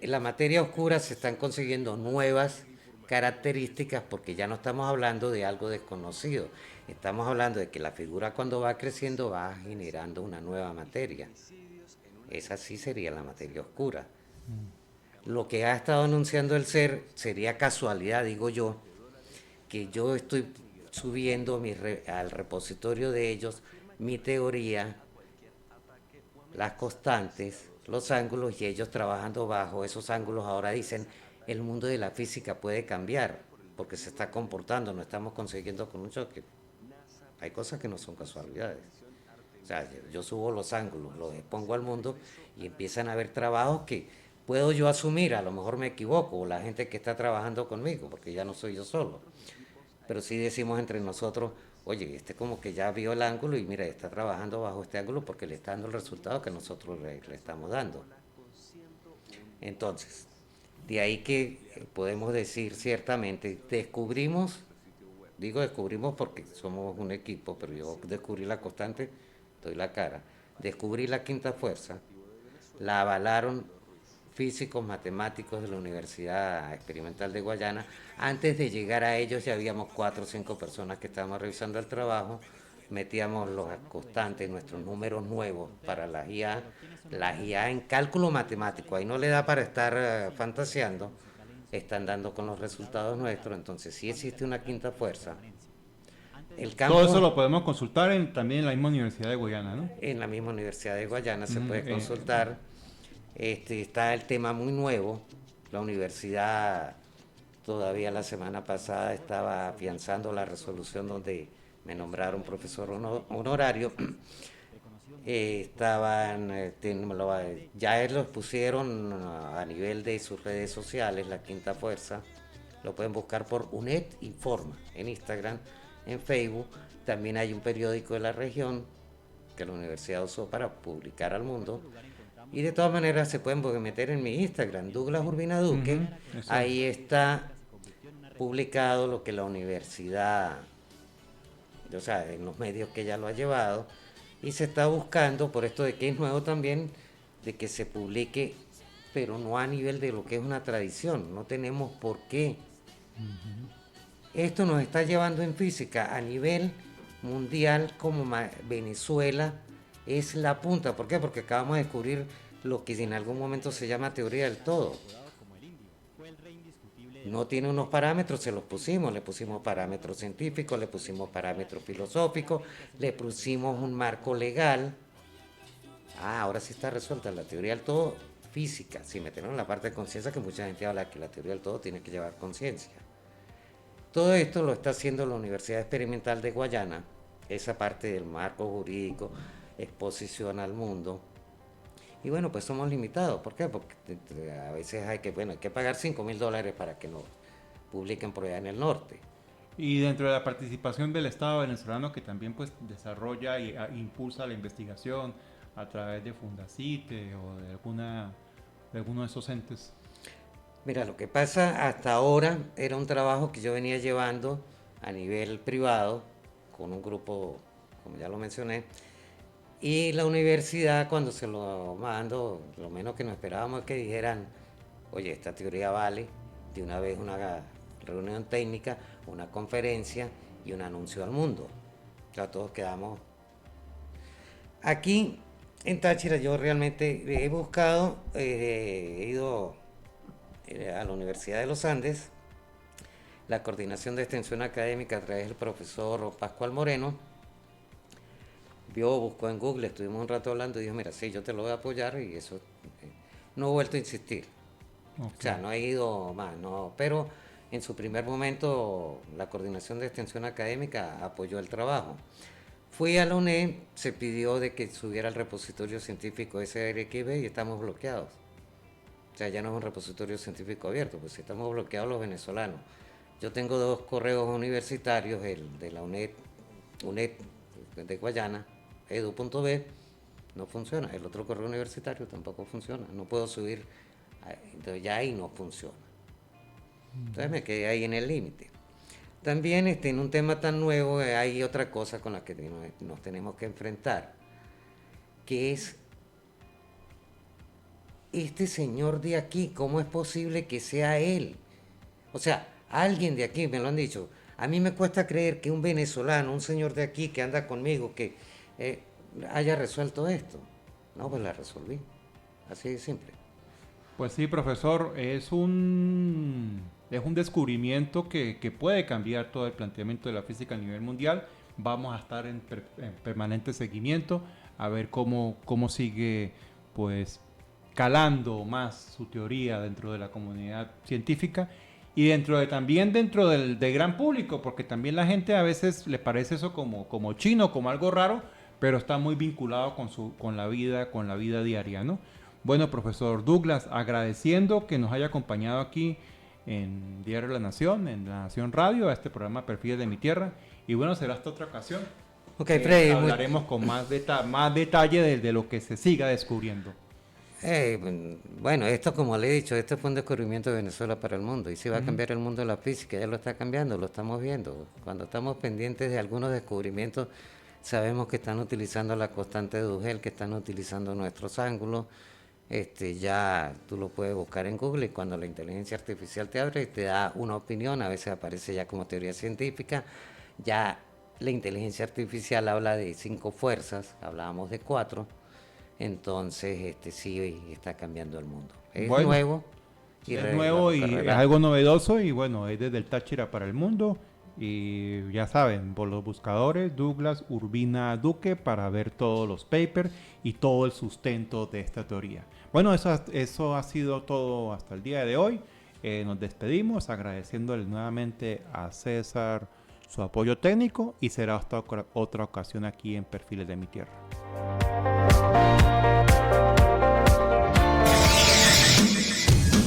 La materia oscura se están consiguiendo nuevas características porque ya no estamos hablando de algo desconocido. Estamos hablando de que la figura cuando va creciendo va generando una nueva materia. Esa sí sería la materia oscura. Lo que ha estado anunciando el CERN sería casualidad, digo yo, que yo estoy subiendo al repositorio de ellos mi teoría, las constantes, los ángulos, y ellos trabajando bajo esos ángulos ahora dicen el mundo de la física puede cambiar porque se está comportando, no estamos consiguiendo con un choque. Hay cosas que no son casualidades. O sea, yo subo los ángulos, los expongo al mundo y empiezan a haber trabajos que puedo yo asumir, a lo mejor me equivoco, o la gente que está trabajando conmigo, porque ya no soy yo solo. Pero sí decimos entre nosotros, oye, como que ya vio el ángulo y mira, está trabajando bajo este ángulo porque le está dando el resultado que nosotros le estamos dando. Entonces, de ahí que podemos decir ciertamente, descubrimos porque somos un equipo, pero yo descubrí la constante, doy la cara, descubrí la quinta fuerza, la avalaron físicos, matemáticos de la Universidad Experimental de Guayana. Antes de llegar a ellos ya habíamos 4 o 5 personas que estábamos revisando el trabajo, metíamos los constantes, nuestros números nuevos para las IA en cálculo matemático, ahí no le da para estar fantaseando, están dando con los resultados nuestros, entonces sí existe una quinta fuerza. El campo, Todo eso lo podemos consultar también en la misma Universidad de Guayana, ¿no? en la misma Universidad de Guayana se puede consultar. Está el tema muy nuevo, la universidad todavía la semana pasada estaba afianzando la resolución donde me nombraron profesor honorario. Ya los pusieron a nivel de sus redes sociales, la quinta fuerza, lo pueden buscar por UNED Informa en Instagram, en Facebook. También hay un periódico de la región que la universidad usó para publicar al mundo. Y de todas maneras se pueden meter en mi Instagram, Douglas Urbina Duque. Ahí está publicado lo que la universidad, o sea, en los medios que ella lo ha llevado. Y se está buscando, por esto de que es nuevo también, de que se publique, pero no a nivel de lo que es una tradición. No tenemos por qué. Esto nos está llevando en física a nivel mundial, como Venezuela es la punta. ¿Por qué? Porque acabamos de descubrir lo que en algún momento se llama teoría del todo. No tiene unos parámetros, se los pusimos, le pusimos parámetros científicos, le pusimos parámetros filosóficos, le pusimos un marco legal. Ahora sí está resuelta la teoría del todo física, sin meternos en la parte de conciencia, que mucha gente habla que la teoría del todo tiene que llevar conciencia. Todo esto lo está haciendo la Universidad Experimental de Guayana, esa parte del marco jurídico, exposición al mundo. Y bueno, pues somos limitados. ¿Por qué? Porque a veces hay que pagar $5,000 para que nos publiquen por allá en el norte. Y dentro de la participación del Estado venezolano, que también pues desarrolla e impulsa la investigación a través de Fundacite o de alguno de esos entes. Mira, lo que pasa hasta ahora era un trabajo que yo venía llevando a nivel privado con un grupo, como ya lo mencioné, y la universidad, cuando se lo mando, lo menos que nos esperábamos es que dijeran, oye, esta teoría vale, de una vez una reunión técnica, una conferencia y un anuncio al mundo. Ya todos quedamos. Aquí en Táchira yo realmente he buscado, he ido a la Universidad de los Andes, la coordinación de extensión académica a través del profesor Pascual Moreno. Buscó en Google, estuvimos un rato hablando y dijo, mira, sí, yo te lo voy a apoyar, y eso no he vuelto a insistir. Okay. O sea, no he ido más, no, pero en su primer momento la coordinación de extensión académica apoyó el trabajo. Fui a la UNED, se pidió de que subiera el repositorio científico SRXB y estamos bloqueados. O sea, ya no es un repositorio científico abierto, pues estamos bloqueados los venezolanos. Yo tengo 2 correos universitarios, el de la UNED de Guayana, edu.b, no funciona. El otro correo universitario tampoco funciona. No puedo subir, entonces ya ahí no funciona. Entonces me quedé ahí en el límite. También en un tema tan nuevo hay otra cosa con la que nos tenemos que enfrentar, que es este señor de aquí, ¿cómo es posible que sea él? O sea, alguien de aquí, me lo han dicho, a mí me cuesta creer que un venezolano, un señor de aquí que anda conmigo, que haya resuelto esto. No, pues la resolví, así de simple. Pues sí, profesor, es un descubrimiento que puede cambiar todo el planteamiento de la física a nivel mundial. Vamos a estar en permanente seguimiento, a ver cómo sigue pues calando más su teoría dentro de la comunidad científica y también dentro del gran público, porque también la gente a veces le parece eso como chino, como algo raro, pero está muy vinculado con la vida diaria, ¿no? Bueno, profesor Douglas, agradeciendo que nos haya acompañado aquí en Diario La Nación, en La Nación Radio, a este programa Perfiles de mi Tierra. Y bueno, será hasta otra ocasión. Ok, Freddy. Hablaremos con más detalle de lo que se siga descubriendo. Bueno, esto, como le he dicho, este fue un descubrimiento de Venezuela para el mundo. Y si va a cambiar el mundo de la física, ya lo está cambiando, lo estamos viendo. Cuando estamos pendientes de algunos descubrimientos, sabemos que están utilizando la constante de Duhel, que están utilizando nuestros ángulos. Ya tú lo puedes buscar en Google y cuando la inteligencia artificial te abre te da una opinión, a veces aparece ya como teoría científica. Ya la inteligencia artificial habla de 5 fuerzas, hablábamos de 4, entonces sí está cambiando el mundo. Es Bueno, nuevo y es la nuevo boca y es relata. algo novedoso y bueno, es desde el Táchira para el mundo. Y ya saben, por los buscadores, Douglas Urbina Duque para ver todos los papers y todo el sustento de esta teoría. Bueno, eso ha sido todo hasta el día de hoy. Nos despedimos agradeciéndole nuevamente a César su apoyo técnico y será hasta otra ocasión aquí en Perfiles de mi Tierra.